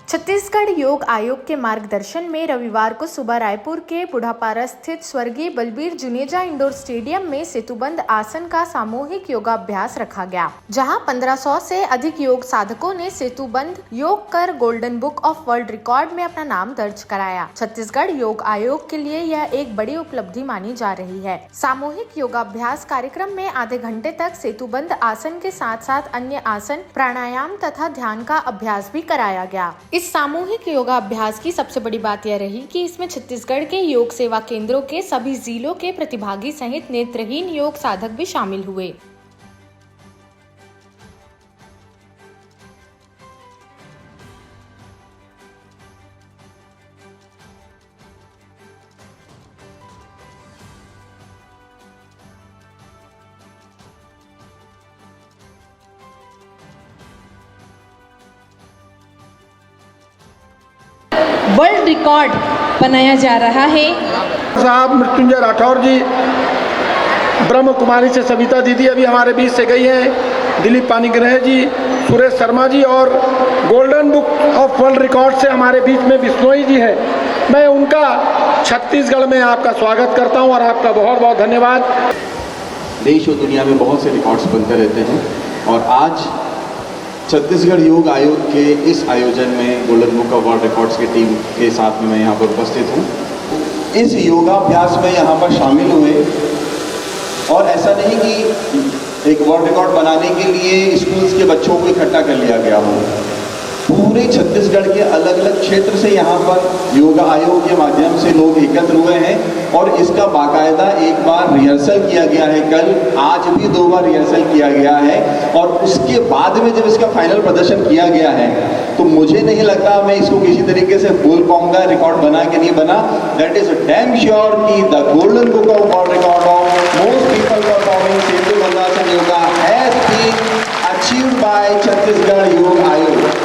छत्तीसगढ़ योग आयोग के मार्गदर्शन में रविवार को सुबह रायपुर के बुढ़ापारा स्थित स्वर्गीय बलबीर जुनेजा इंडोर स्टेडियम में सेतुबंद आसन का सामूहिक योगाभ्यास रखा गया, जहां 1500 से अधिक योग साधकों ने सेतुबंद योग कर golden book of world record में अपना नाम दर्ज कराया। छत्तीसगढ़ योग आयोग के लिए यह एक बड़ी उपलब्धि मानी जा रही है। सामूहिक योगाभ्यास कार्यक्रम में आधे घंटे तक सेतुबंद आसन के साथ साथ अन्य आसन, प्राणायाम तथा ध्यान का अभ्यास भी कराया गया। इस सामूहिक योगाभ्यास की सबसे बड़ी बात यह रही कि इसमें छत्तीसगढ़ के योग सेवा केंद्रों के सभी जिलों के प्रतिभागी सहित नेत्रहीन योग साधक भी शामिल हुए। वर्ल्ड रिकॉर्ड बनाया जा रहा है। साहब मृत्युंजय राठौर जी, ब्रह्म कुमारी से सविता दीदी अभी हमारे बीच से गई हैं, दिलीप पानीग्रह जी, सुरेश शर्मा जी और golden book of world record से हमारे बीच में बिश्नोई जी हैं। मैं उनका छत्तीसगढ़ में आपका स्वागत करता हूं और आपका बहुत बहुत धन्यवाद। देश और दुनिया में बहुत से रिकॉर्ड्स बनते रहते हैं और आज छत्तीसगढ़ योग आयोग के इस आयोजन में golden book of world records की टीम के साथ में मैं यहाँ पर उपस्थित हूँ। इस योगाभ्यास में यहाँ पर शामिल हुए और ऐसा नहीं कि एक वर्ल्ड रिकॉर्ड बनाने के लिए स्कूल्स के बच्चों को इकट्ठा कर लिया गया हो। पूरे छत्तीसगढ़ के अलग अलग क्षेत्र से यहाँ पर योगा आयोग के माध्यम से लोग एकत्र हुए हैं और इसका बाकायदा एक बार रिहर्सल किया गया है। कल, आज भी 2 बार रिहर्सल किया गया है और उसके बाद में जब इसका फाइनल प्रदर्शन किया गया है तो मुझे नहीं लगता मैं इसको किसी तरीके से बोल पाऊंगा रिकॉर्ड बना कि नहीं बना। दैट इज डैम श्योर कि the golden book of world record of most people performing setubandhasana yoga has been achieved by Chhattisgarh Yog Aayog.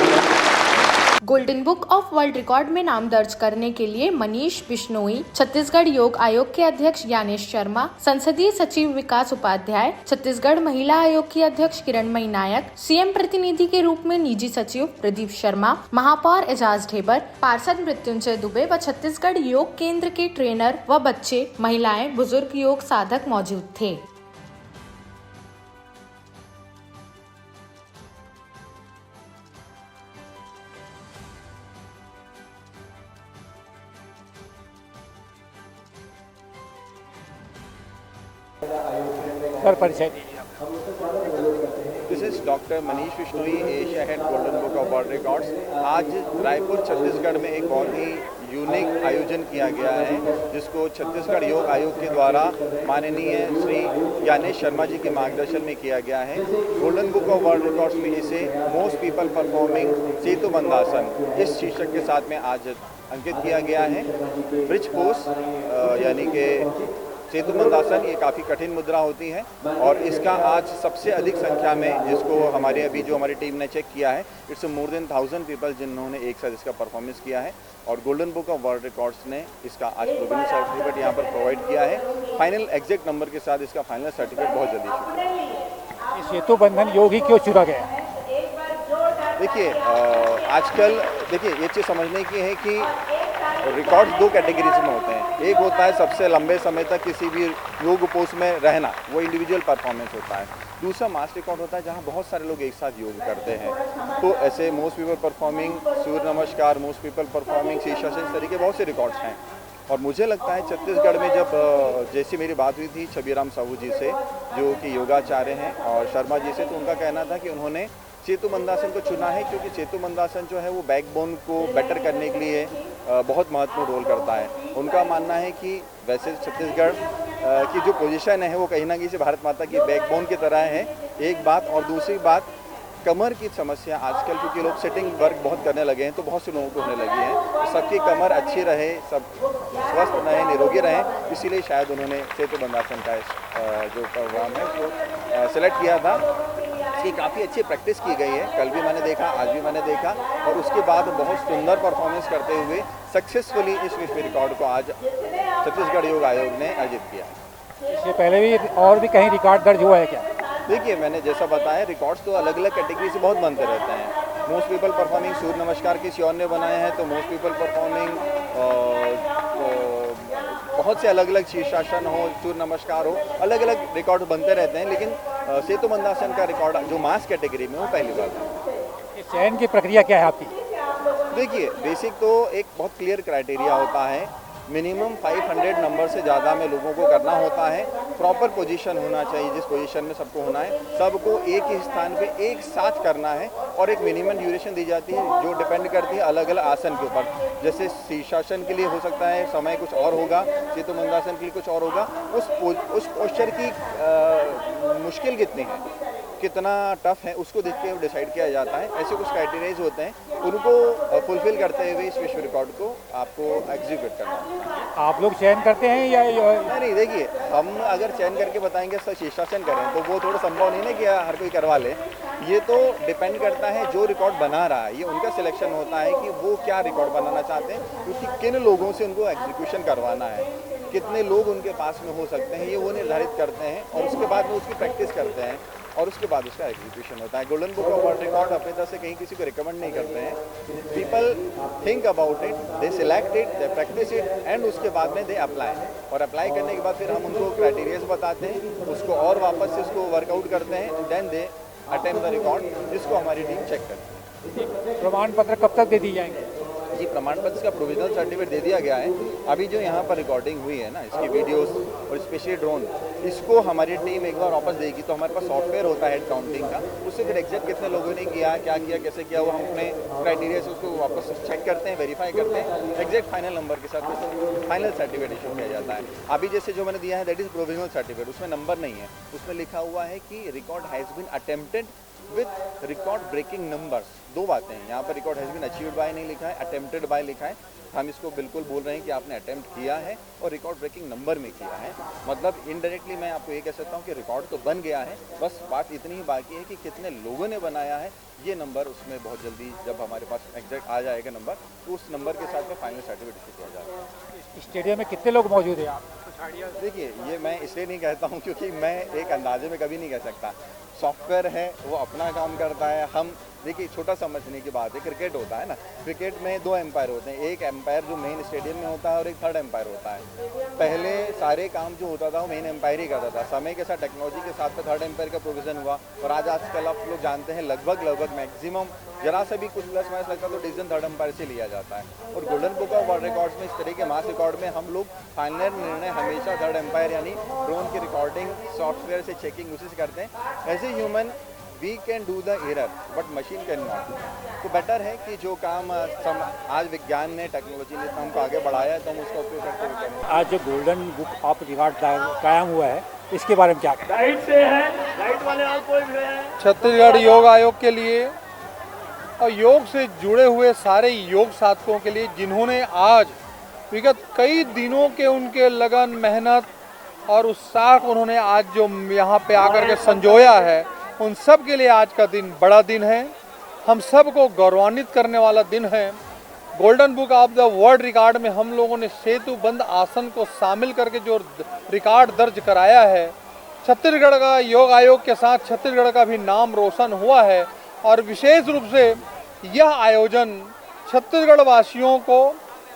Golden book of world record में नाम दर्ज करने के लिए मनीष बिश्नोई, छत्तीसगढ़ योग आयोग के अध्यक्ष ज्ञानेश शर्मा, संसदीय सचिव विकास उपाध्याय, छत्तीसगढ़ महिला आयोग की अध्यक्ष किरणमयी नायक, सीएम प्रतिनिधि के रूप में निजी सचिव प्रदीप शर्मा, महापौर एजाज ढेबर, पार्षद मृत्युंजय दुबे व छत्तीसगढ़ योग केंद्र के ट्रेनर व बच्चे, महिलाएं, बुजुर्ग योग साधक मौजूद थे। सर परिचय दीजिए। This is doctor Manish Bishnoi, Asia head golden book of world records. आज रायपुर छत्तीसगढ़ में एक बहुत ही यूनिक आयोजन किया गया है जिसको छत्तीसगढ़ योग आयोग के द्वारा माननीय श्री ज्ञानेश शर्मा जी के मार्गदर्शन में किया गया है। Golden book of world records में इसे मोस्ट पीपल परफॉर्मिंग सेतुबंधासन इस शीर्षक के साथ में आज अंकित किया गया है। ब्रिज पोज यानी कि सेतुबंधासन ये काफ़ी कठिन मुद्रा होती है और इसका आज सबसे अधिक संख्या में जिसको हमारी टीम ने चेक किया है, इट्स मोर देन 1000 पीपल जिन्होंने एक साथ इसका परफॉर्मेंस किया है और golden book of world records ने इसका आज प्रोविजनल सर्टिफिकेट यहाँ पर प्रोवाइड किया है। फाइनल एग्जैक्ट नंबर के साथ इसका फाइनल सर्टिफिकेट बहुत जल्दी शुरू। सेतुबंधन योग ही क्यों चुना गया? देखिए आजकल ये चीज़ समझने की है कि रिकॉर्ड्स 2 कैटेगरीज में होते हैं। एक होता है सबसे लंबे समय तक किसी भी योग पोस्ट में रहना, वो इंडिविजुअल परफॉर्मेंस होता है। दूसरा मास रिकॉर्ड होता है जहां बहुत सारे लोग एक साथ योग करते हैं। तो ऐसे मोस्ट पीपल परफॉर्मिंग सूर्य नमस्कार, मोस्ट पीपल परफॉर्मिंग शीर्षासन, इस तरीके बहुत से रिकॉर्ड्स हैं। और मुझे लगता है छत्तीसगढ़ में जब जैसी मेरी बात हुई थी छबीराम साहू जी से जो कि योगाचार्य हैं और शर्मा जी से, तो उनका कहना था कि उन्होंने सेतुबंधासन को चुना है क्योंकि सेतुबंधासन जो है वो बैकबोन को बेटर करने के लिए बहुत महत्वपूर्ण रोल करता है। उनका मानना है कि वैसे छत्तीसगढ़ की जो पोजीशन है वो कहीं ना कहीं से भारत माता की बैकबोन की तरह है, एक बात। और दूसरी बात, कमर की समस्या आजकल क्योंकि लोग सिटिंग वर्क बहुत करने लगे हैं तो बहुत से लोगों को होने लगी है, तो सबकी कमर अच्छी रहे, सब स्वस्थ रहें, निरोगी रहें, इसीलिए शायद उन्होंने सेतुबंधासन का जो प्रोग्राम है उसको सेलेक्ट किया था। इसकी काफ़ी अच्छी प्रैक्टिस की गई है, कल भी मैंने देखा, आज भी मैंने देखा और उसके बाद बहुत सुंदर परफॉर्मेंस करते हुए सक्सेसफुली इस विश्व रिकॉर्ड को आज छत्तीसगढ़ योग आयोग ने अर्जित किया है। इससे पहले भी और भी कहीं रिकॉर्ड दर्ज हुआ है क्या? देखिए मैंने जैसा बताया, रिकॉर्ड्स तो अलग अलग कैटेगरी से बहुत बनते रहते हैं। मोस्ट पीपल परफॉर्मिंग सूर्य नमस्कार किसी और ने बनाया है, तो मोस्ट पीपल परफॉर्मिंग बहुत से अलग अलग शीर्षासन हो, सूर्य नमस्कार हो, अलग अलग रिकॉर्ड बनते रहते हैं, लेकिन सेतु बंधासन का रिकॉर्ड जो मास कैटेगरी में वो पहली बार है। ये चयन की प्रक्रिया क्या है आपकी? देखिए, बेसिक तो एक बहुत क्लियर क्राइटेरिया होता है, मिनिमम 500 नंबर से ज़्यादा में लोगों को करना होता है, प्रॉपर पोजीशन होना चाहिए, जिस पोजीशन में सबको होना है, सबको एक ही स्थान पे एक साथ करना है, और एक मिनिमम ड्यूरेशन दी जाती है जो डिपेंड करती है अलग अलग आसन के ऊपर। जैसे शीर्षासन के लिए हो सकता है समय कुछ और होगा, सेतु बंधासन के लिए कुछ और होगा, उस पोस्चर की मुश्किल कितनी है, कितना टफ है, उसको देख के डिसाइड किया जाता है। ऐसे कुछ क्राइटेरियाज होते हैं, उनको फुलफिल करते हुए इस विश्व रिकॉर्ड को आपको एग्जीक्यूट करना है। आप लोग चयन करते हैं या नहीं, देखिए, हम अगर चयन करके बताएंगे शीर्षासन करें तो वो थोड़ा संभव नहीं है कि हर कोई करवा ले। ये तो डिपेंड करता है जो रिकॉर्ड बना रहा है, ये उनका सिलेक्शन होता है कि वो क्या रिकॉर्ड बनाना चाहते हैं, क्योंकि किन लोगों से उनको एग्जीक्यूशन करवाना है, कितने लोग उनके पास में हो सकते हैं, ये वो निर्धारित करते हैं, और उसके बाद वो उसकी प्रैक्टिस करते हैं, और उसके बाद उसका एग्जीक्यूशन होता है। Golden book of world record अपने तरफ से कहीं किसी को रिकमेंड नहीं करते हैं। People think about it, they select it, they practice it, and उसके बाद में दे अप्लाई, और अप्लाई करने के बाद फिर हम उनको क्राइटेरियाज बताते हैं, उसको और वापस से उसको वर्कआउट करते हैं, then they attempt the record, जिसको हमारी टीम चेक करती है। प्रमाण पत्र कब तक दे दिए जाएंगे? जी, प्रमाण पत्र का प्रोविजनल सर्टिफिकेट दे दिया गया है। अभी जो यहाँ पर रिकॉर्डिंग हुई है ना, इसकी वीडियोस और स्पेशली ड्रोन, इसको हमारी टीम एक बार वापस देगी, तो हमारे पास सॉफ्टवेयर होता है काउंटिंग का, उससे फिर एग्जैक्ट कितने लोगों ने किया, क्या किया, कैसे किया, वो हम अपने क्राइटेरिया से उसको वापस चेक करते हैं, वेरीफाई करते हैं, एग्जैक्ट फाइनल नंबर के साथ फाइनल सर्टिफिकेट इशू किया जाता है। अभी जैसे जो मैंने दिया है दैट इज प्रोविजनल सर्टिफिकेट, उसमें नंबर नहीं है, उसमें लिखा हुआ है कि record has been attempted with record breaking numbers. दो बातें हैं यहाँ पर, record has been achieved by नहीं लिखा है, अटेम्प्टेड बाय लिखा है। हम इसको बिल्कुल बोल रहे हैं कि आपने अटेम्प्ट किया है और रिकॉर्ड ब्रेकिंग नंबर में किया है, मतलब इनडायरेक्टली मैं आपको ये कह सकता हूँ कि रिकॉर्ड तो बन गया है, बस बात इतनी ही बाकी है कि कितने लोगों ने बनाया है, ये नंबर उसमें बहुत जल्दी जब हमारे पास एग्जैक्ट आ जाएगा नंबर, तो उस नंबर के साथ में फाइनल सर्टिफिकेट इशू किया जाएगा। स्टेडियम में कितने लोग मौजूद हैं? आप देखिए, ये मैं इसलिए नहीं कहता हूँ क्योंकि मैं एक अंदाजे में कभी नहीं कह सकता। सॉफ्टवेयर है, वो अपना काम करता है। हम देखिए, छोटा समझने की बात है, क्रिकेट होता है ना, क्रिकेट में दो एम्पायर होते हैं, एक एम्पायर जो मेन स्टेडियम में होता है और एक थर्ड एम्पायर होता है। पहले सारे काम जो होता था वो मेन एम्पायर ही करता था, समय के साथ टेक्नोलॉजी के साथ में थर्ड एम्पायर का प्रोविजन हुआ, और आजकल आप लोग जानते हैं लगभग मैक्सिमम जरा से भी कुछ प्लस माइनस लगता है तो डिसीजन थर्ड एम्पायर से लिया जाता है। और golden book of world records में इस तरह के मास रिकॉर्ड में हम लोग फाइनल निर्णय हमेशा थर्ड एम्पायर यानी ड्रोन की रिकॉर्डिंग सॉफ्टवेयर से चेकिंग उसी से करते हैं। As a human we can do the error but machine can not. तो बेटर है कि जो काम आज विज्ञान ने, टेक्नोलॉजी ने हमको आगे बढ़ाया है, तो हम उसका उपयोग करते हुए करें। आज जो गोल्डन बुक ऑफ रिकॉर्ड कायम हुआ है, इसके बारे में क्या कहें? राइट से है, राइट वाले आप कोई भी है। छत्तीसगढ़ योग आयोग के लिए और योग से जुड़े हुए सारे योग साधकों के लिए, जिन्होंने आज विगत कई दिनों के उनके लगन, मेहनत और उत्साह को उन्होंने आज जो यहाँ पे आकर के संजोया है, उन सब के लिए आज का दिन बड़ा दिन है, हम सब को गौरवान्वित करने वाला दिन है। Golden book of the world record में हम लोगों ने सेतु बंद आसन को शामिल करके जो रिकॉर्ड दर्ज कराया है, छत्तीसगढ़ का योग आयोग के साथ छत्तीसगढ़ का भी नाम रोशन हुआ है। और विशेष रूप से यह आयोजन छत्तीसगढ़ वासियों को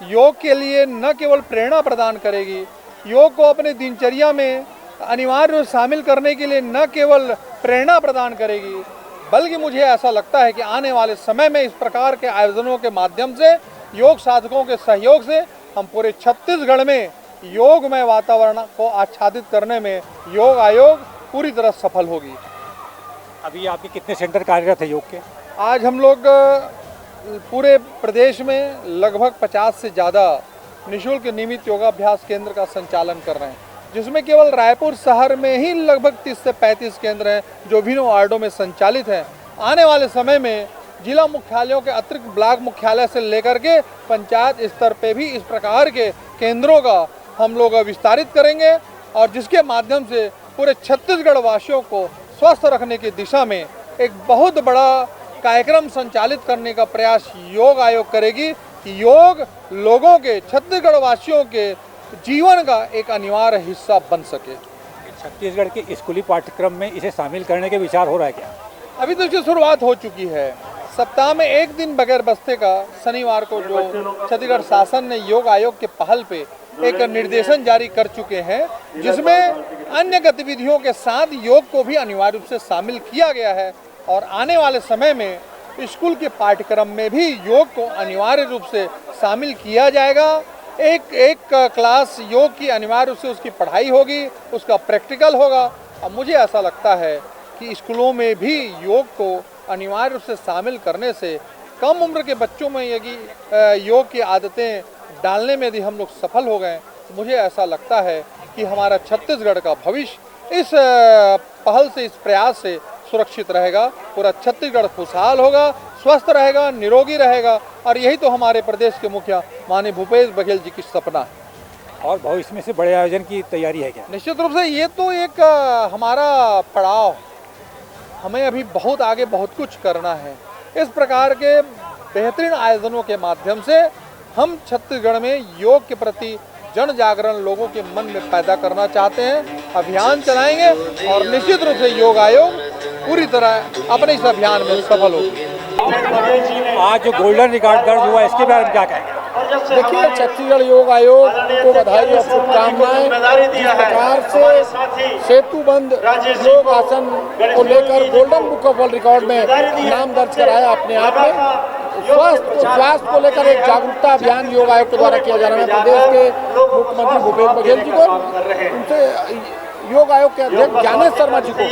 योग के लिए न केवल प्रेरणा प्रदान करेगी, योग को अपने दिनचर्या में अनिवार्य रूप से शामिल करने के लिए न केवल प्रेरणा प्रदान करेगी, बल्कि मुझे ऐसा लगता है कि आने वाले समय में इस प्रकार के आयोजनों के माध्यम से, योग साधकों के सहयोग से, हम पूरे छत्तीसगढ़ में योगमय वातावरण को आच्छादित करने में योग आयोग पूरी तरह सफल होगी। अभी आपके कितने सेंटर कार्यरत है योग के? आज हम लोग पूरे प्रदेश में लगभग 50 से ज़्यादा निःशुल्क नियमित योगाभ्यास केंद्र का संचालन कर रहे हैं, जिसमें केवल रायपुर शहर में ही लगभग 30 से 35 केंद्र हैं जो विभिन्न वार्डों में संचालित हैं। आने वाले समय में जिला मुख्यालयों के अतिरिक्त ब्लॉक मुख्यालय से लेकर के पंचायत स्तर पे भी इस प्रकार के केंद्रों का हम लोग विस्तारित करेंगे, और जिसके माध्यम से पूरे छत्तीसगढ़ वासियों को स्वस्थ रखने की दिशा में एक बहुत बड़ा कार्यक्रम संचालित करने का प्रयास योग आयोग करेगी कि योग लोगों के, छत्तीसगढ़ वासियों के जीवन का एक अनिवार्य हिस्सा बन सके। छत्तीसगढ़ के स्कूली पाठ्यक्रम में इसे शामिल करने के विचार हो रहा है क्या? अभी तो इसकी शुरुआत हो चुकी है। सप्ताह में एक दिन बगैर बस्ते का शनिवार को जो छत्तीसगढ़ शासन ने योग आयोग के पहल पे एक निर्देशन जारी कर चुके हैं, जिसमें अन्य गतिविधियों के साथ योग को भी अनिवार्य रूप से शामिल किया गया है। और आने वाले समय में स्कूल के पाठ्यक्रम में भी योग को अनिवार्य रूप से शामिल किया जाएगा। एक क्लास योग की अनिवार्य रूप से उसकी पढ़ाई होगी, उसका प्रैक्टिकल होगा। अब मुझे ऐसा लगता है कि स्कूलों में भी योग को अनिवार्य रूप से शामिल करने से कम उम्र के बच्चों में यदि योग की आदतें डालने में यदि हम लोग सफल हो गए, तो मुझे ऐसा लगता है कि हमारा छत्तीसगढ़ का भविष्य इस पहल से, इस प्रयास से सुरक्षित रहेगा। पूरा छत्तीसगढ़ खुशहाल होगा, स्वस्थ रहेगा, निरोगी रहेगा। और यही तो हमारे प्रदेश के मुखिया माननीय भूपेश बघेल जी की सपना है। और भविष्य में से बड़े आयोजन की तैयारी है क्या? निश्चित रूप से ये तो एक हमारा पड़ाव, हमें अभी बहुत आगे बहुत कुछ करना है। इस प्रकार के बेहतरीन आयोजनों के माध्यम से हम छत्तीसगढ़ में योग के प्रति जन जागरण लोगों के मन में पैदा करना चाहते हैं। अभियान चलाएंगे और निश्चित रूप से योग आयोग पूरी तरह अपने इस अभियान में सफल होगी। आज जो गोल्डन रिकॉर्ड दर्ज हुआ, इसके बारे में क्या कहेंगे? देखिए, छत्तीसगढ़ योग आयोग को बधाई और शुभकामनाएं। जिस प्रकार से सेतुबंध योग आसन को लेकर golden book of world record में नाम दर्ज कराया, अपने आप में स्वास्थ्य को लेकर एक जागरूकता अभियान योग आयोग के द्वारा किया जा रहा है। मैं प्रदेश के मुख्यमंत्री भूपेश बघेल जी को, उनसे योग आयोग के अध्यक्ष ज्ञानेश शर्मा जी को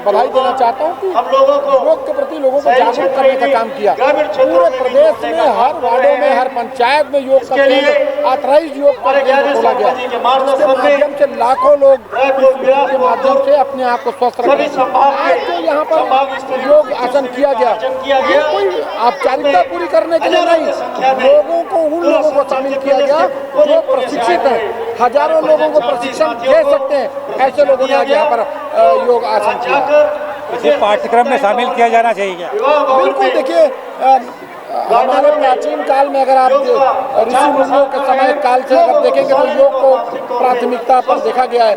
बधाई देना चाहता हूँ कि योग के प्रति लोगों को जागरूक करने का काम किया। पूरे प्रदेश में हर वार्डों में, हर पंचायत में योग का केंद्र, ऑथराइज्ड योग का केंद्र खोला गया, जिसके माध्यम से लाखों लोग इस योग के माध्यम से अपने आप को स्वस्थ रखें। आज जो यहाँ पर योग आसन किया गया, ये कोई औपचारिकता पूरी करने के लिए नहीं, लोगों को, उन लोगों को शामिल किया गया जो प्रशिक्षित है। हजारों लोगों को प्रशिक्षण दे सकते हैं, ऐसे लोगों ने आज यहाँ पर योग आसन किया। इसे पाठ्यक्रम में शामिल किया जाना चाहिए क्या? बिल्कुल। देखिए, हमारे प्राचीन काल में अगर आप ऋषि मुनियों के समय काल से अगर देखेंगे तो योग को प्राथमिकता पर देखा गया है।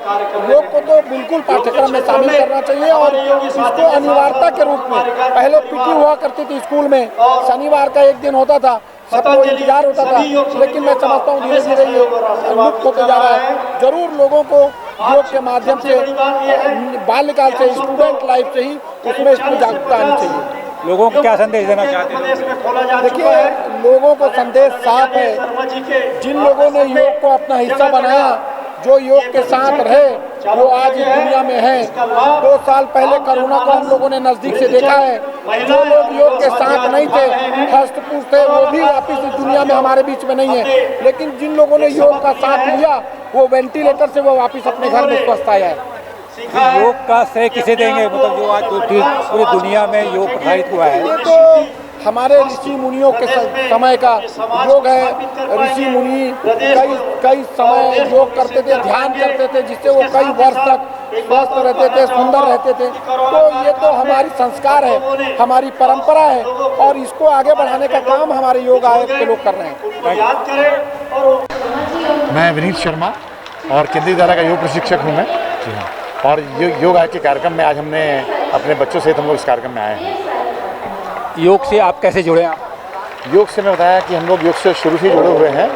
योग को तो बिल्कुल पाठ्यक्रम में शामिल करना चाहिए और इसको अनिवार्यता के रूप में, पहले पीटी हुआ करती थी स्कूल में, शनिवार का एक दिन होता था, सबको इंतजार होता था, लेकिन मैं समझता हूँ धीरे धीरे ये लुप्त होते जा रहा है। जरूर लोगों को योग के माध्यम से बाल्यकाल से, स्टूडेंट लाइफ से ही उसमें इसमें जागरूकता आनी चाहिए। लोगों को क्या संदेश देना चाहते हैं? देखिए, लोगों को संदेश साफ है। जिन लोगों ने योग को अपना हिस्सा बनाया, जो योग के साथ रहे, वो आज इस दुनिया में है। 2 साल पहले कोरोना को हम लोगों ने नजदीक से देखा है। जो लोग योग के साथ नहीं थे, हस्तपुष्ट थे, वो भी वापिस इस दुनिया में हमारे बीच में नहीं है। लेकिन जिन लोगों ने योग का साथ लिया, वो वेंटिलेटर से वो वापिस अपने घर में स्वस्थ आया है। योग का श्रेय किसे देंगे? मतलब जो आज पूरी दुनिया में योग प्रसारित हुआ है, ये तो हमारे ऋषि मुनियों के समय का योग है। ऋषि मुनि कई समय योग करते थे, ध्यान करते थे, जिससे वो कई वर्ष तक स्वस्थ रहते थे, सुंदर रहते थे। तो ये तो हमारी संस्कार है, हमारी परंपरा है और इसको आगे बढ़ाने का काम हमारे योग आयोग के लोग कर रहे हैं। मैं विनीत शर्मा और केंद्रीय धारा का योग प्रशिक्षक हूँ मैं। जी हाँ। और योग आयोग के कार्यक्रम में आज हमने अपने बच्चों सहित हम लोग इस कार्यक्रम में आए हैं। योग से आप कैसे जुड़े? आप योग से मैं बताया कि हम लोग योग से शुरू से जुड़े हुए हैं।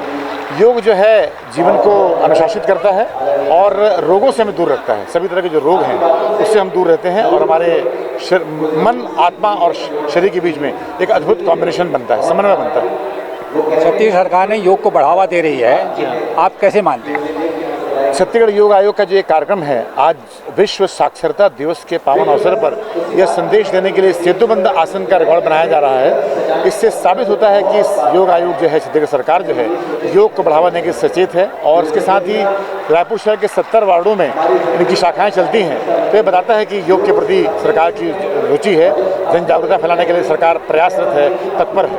योग जो है जीवन को अनुशासित करता है और रोगों से हमें दूर रखता है। सभी तरह के जो रोग हैं उससे हम दूर रहते हैं और हमारे मन, आत्मा और शरीर के बीच में एक अद्भुत कॉम्बिनेशन बनता है, समन्वय बनता है। छत्तीसगढ़ सरकार ने योग को बढ़ावा दे रही है, आप कैसे मानते हैं? छत्तीसगढ़ योग आयोग का जो एक कार्यक्रम है, आज विश्व साक्षरता दिवस के पावन अवसर पर यह संदेश देने के लिए सेतुबंध आसन का रिकॉर्ड बनाया जा रहा है। इससे साबित होता है कि योग आयोग जो है, छत्तीसगढ़ सरकार जो है, योग को बढ़ावा देने के सचेत है। और इसके साथ ही रायपुर शहर के 70 वार्डों में इनकी शाखाएं चलती हैं। तो ये बताता है कि योग के प्रति सरकार की रुचि है, जन जागरूकता फैलाने के लिए सरकार प्रयासरत है, तत्पर है।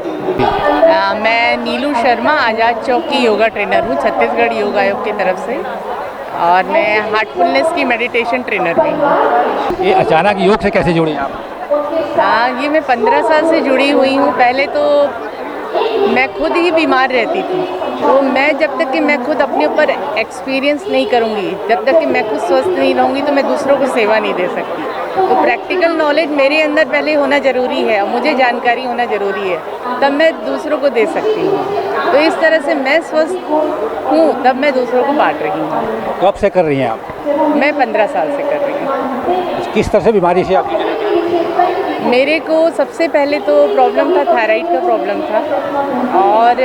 मैं नीलू शर्मा, आज़ाद चौक की योगा ट्रेनर हूँ छत्तीसगढ़ योग आयोग की तरफ से, और मैं हार्टफुलनेस की मेडिटेशन ट्रेनर भी हूँ। ये अचानक योग से कैसे जुड़ी आप? ये मैं 15 साल से जुड़ी हुई हूँ। पहले तो मैं खुद ही बीमार रहती थी, तो मैं जब तक कि मैं खुद अपने ऊपर एक्सपीरियंस नहीं करूँगी, जब तक कि मैं खुद स्वस्थ नहीं रहूँगी तो मैं दूसरों को सेवा नहीं दे सकती। तो प्रैक्टिकल नॉलेज मेरे अंदर पहले होना ज़रूरी है, मुझे जानकारी होना ज़रूरी है, तब मैं दूसरों को दे सकती हूँ। तो इस तरह से मैं स्वस्थ हूँ, तब मैं दूसरों को बांट रही हूँ। कब से कर रही हैं आप? मैं 15 साल से कर रही हूँ। किस तरह से बीमारी से आपकी? मेरे को सबसे पहले तो प्रॉब्लम था, थायराइड का प्रॉब्लम था और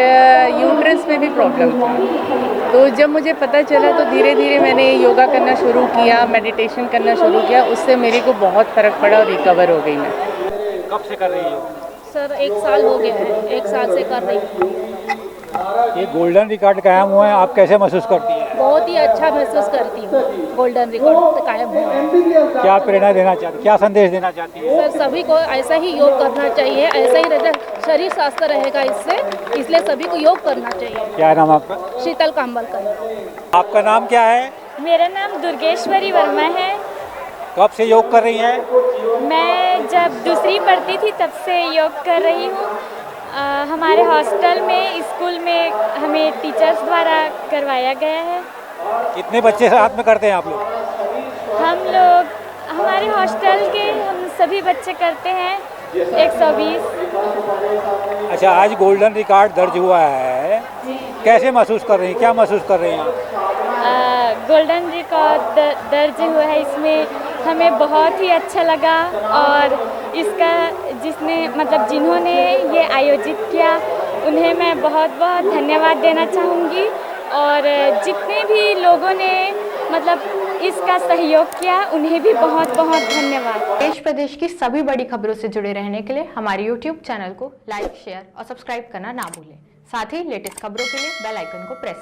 यूट्रस में भी प्रॉब्लम था। तो जब मुझे पता चला तो धीरे धीरे मैंने योगा करना शुरू किया, मेडिटेशन करना शुरू किया, उससे मेरे को बहुत फ़र्क पड़ा और रिकवर हो गई मैं। कब से कर रही हो? सर 1 साल हो गया है, 1 साल से कर रही हूँ। ये गोल्डन रिकॉर्ड कायम हुआ है, आप कैसे महसूस करती हैं? बहुत ही अच्छा महसूस करती हूँ, गोल्डन रिकॉर्ड कायम हुआ है। क्या प्रेरणा देना चाहती, क्या संदेश देना चाहती है? सर सभी को ऐसा ही योग करना चाहिए, ऐसा ही रहता, शरीर स्वस्थ रहेगा इससे, इसलिए सभी को योग करना चाहिए। क्या नाम आपका? शीतल कांबलकर। आपका नाम क्या है? मेरा नाम दुर्गेश्वरी वर्मा है। कब से योग कर रही हैं? मैं जब दूसरी पढ़ती थी तब से योग कर रही हूँ। हमारे हॉस्टल में, स्कूल में हमें टीचर्स द्वारा करवाया गया है। कितने बच्चे साथ में करते हैं आप लोग? हम लोग, हमारे हॉस्टल के हम सभी बच्चे करते हैं, 120। अच्छा, आज गोल्डन रिकॉर्ड दर्ज हुआ है, कैसे महसूस कर रही हैं, क्या महसूस कर रही हैं? गोल्डन रिकॉर्ड दर्ज हुआ है, इसमें हमें बहुत ही अच्छा लगा और इसका जिन्होंने ये आयोजित किया उन्हें मैं बहुत बहुत धन्यवाद देना चाहूँगी और जितने भी लोगों ने इसका सहयोग किया उन्हें भी बहुत बहुत धन्यवाद। देश प्रदेश की सभी बड़ी खबरों से जुड़े रहने के लिए हमारे YouTube चैनल को लाइक, शेयर और सब्सक्राइब करना ना भूलें। साथ ही लेटेस्ट खबरों के लिए बेल आइकन को प्रेस